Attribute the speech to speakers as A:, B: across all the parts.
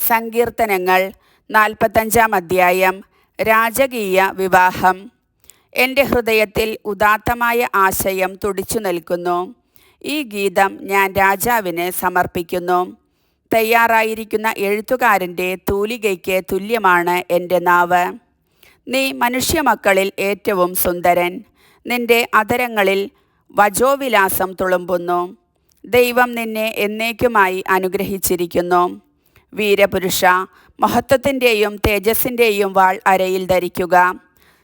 A: സങ്കീർത്തനങ്ങൾ 45-ാം അധ്യായം. രാജകീയ വിവാഹം. എൻ്റെ ഹൃദയത്തിൽ ഉദാത്തമായ ആശയം തുടിച്ചു നിൽക്കുന്നു. ഈ ഗീതം ഞാൻ രാജാവിന് സമർപ്പിക്കുന്നു. തയ്യാറായിരിക്കുന്ന എഴുത്തുകാരൻ്റെ തൂലികയ്ക്ക് തുല്യമാണ് എൻ്റെ നാവ്. നീ മനുഷ്യമക്കളിൽ ഏറ്റവും സുന്ദരൻ. നിന്റെ അധരങ്ങളിൽ വചോവിലാസം തുളുമ്പുന്നു. ദൈവം നിന്നെ എന്നേക്കുമായി അനുഗ്രഹിച്ചിരിക്കുന്നു. വീരപുരുഷ, മഹത്വത്തിൻ്റെയും തേജസ്സിൻ്റെയും വാൾ അരയിൽ ധരിക്കുക.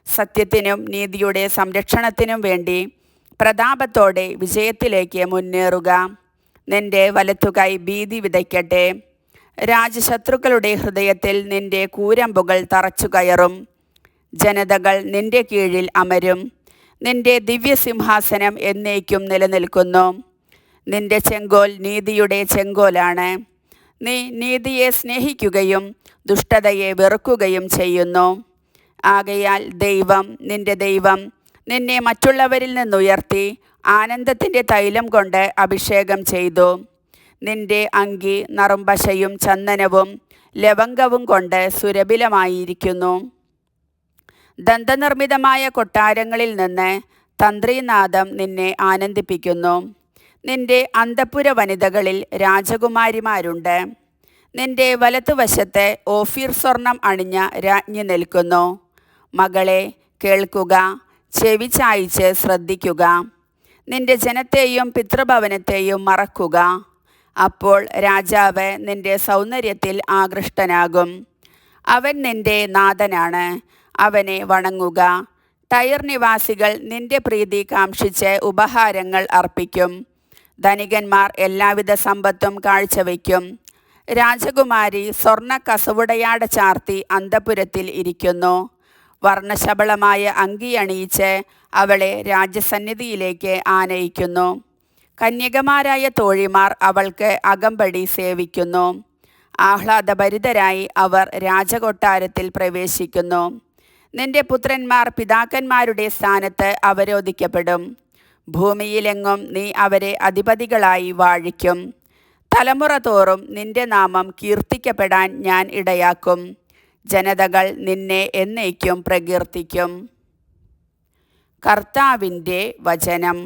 A: സത്യത്തിനും നീതിയുടെ സംരക്ഷണത്തിനും വേണ്ടി പ്രതാപത്തോടെ വിജയത്തിലേക്ക് മുന്നേറുക. നിന്റെ വലത്തുകൈ ഭീതി വിതയ്ക്കട്ടെ. രാജശത്രുക്കളുടെ ഹൃദയത്തിൽ നിന്റെ കൂരമ്പുകൾ തറച്ചു കയറും. ജനതകൾ നിന്റെ കീഴിൽ അമരും. നിന്റെ ദിവ്യസിംഹാസനം എന്നേക്കും നിലനിൽക്കുന്നു. നിന്റെ ചെങ്കോൽ നീതിയുടെ ചെങ്കോലാണ്. നീ നീതിയെ സ്നേഹിക്കുകയും ദുഷ്ടതയെ വെറുക്കുകയും ചെയ്യുന്നു. ആകയാൽ ദൈവം, നിന്റെ ദൈവം, നിന്നെ മറ്റുള്ളവരിൽ നിന്നുയർത്തി ആനന്ദത്തിൻ്റെ തൈലം കൊണ്ട് അഭിഷേകം ചെയ്തു. നിന്റെ അങ്കി നറുംപശയും ചന്ദനവും ലവംഗവും കൊണ്ട് സുരഭിലമായിരിക്കുന്നു. ദന്തനിർമ്മിതമായ കൊട്ടാരങ്ങളിൽ നിന്ന് തന്ത്രീനാദം നിന്നെ ആനന്ദിപ്പിക്കുന്നു. നിന്റെ അന്തഃപുര വനിതകളിൽ രാജകുമാരിമാരുണ്ട്. നിന്റെ വലത്തുവശത്ത് ഓഫീർ സ്വർണം അണിഞ്ഞ രാജ്ഞി നിൽക്കുന്നു. മകളെ, കേൾക്കുക, ചെവി ചായ്ച്ച് ശ്രദ്ധിക്കുക. നിന്റെ ജനത്തെയും പിതൃഭവനത്തെയും മറക്കുക. അപ്പോൾ രാജാവ് നിന്റെ സൗന്ദര്യത്തിൽ ആകൃഷ്ടനാകും. അവൻ നിന്റെ നാഥനാണ്. അവനെ വണങ്ങുക. ടയർ നിവാസികൾ നിന്റെ പ്രീതി കാംക്ഷിച്ച് ഉപഹാരങ്ങൾ അർപ്പിക്കും. ധനികന്മാർ എല്ലാവിധ സമ്പത്തും കാഴ്ചവെക്കും. രാജകുമാരി സ്വർണ്ണ കസവുടയാട ചാർത്തി അന്തഃപുരത്തിൽ ഇരിക്കുന്നു. വർണ്ണശബളമായ അങ്കിയണിയിച്ച് അവളെ രാജസന്നിധിയിലേക്ക് ആനയിക്കുന്നു. കന്യകമാരായ തോഴിമാർ അവൾക്ക് അകമ്പടി സേവിക്കുന്നു. ആഹ്ലാദഭരിതരായി അവർ രാജകൊട്ടാരത്തിൽ പ്രവേശിക്കുന്നു. നിന്റെ പുത്രന്മാർ പിതാക്കന്മാരുടെ സ്ഥാനത്ത് അവരോധിക്കപ്പെടും. ഭൂമിയിലെങ്ങും നീ അവരെ അധിപതികളായി വാഴിക്കും. തലമുറ തോറും നിന്റെ നാമം കീർത്തിക്കപ്പെടാൻ ഞാൻ ഇടയാക്കും. ജനതകൾ നിന്നെ എന്നേക്കും പ്രകീർത്തിക്കും. കർത്താവിൻ്റെ വചനം.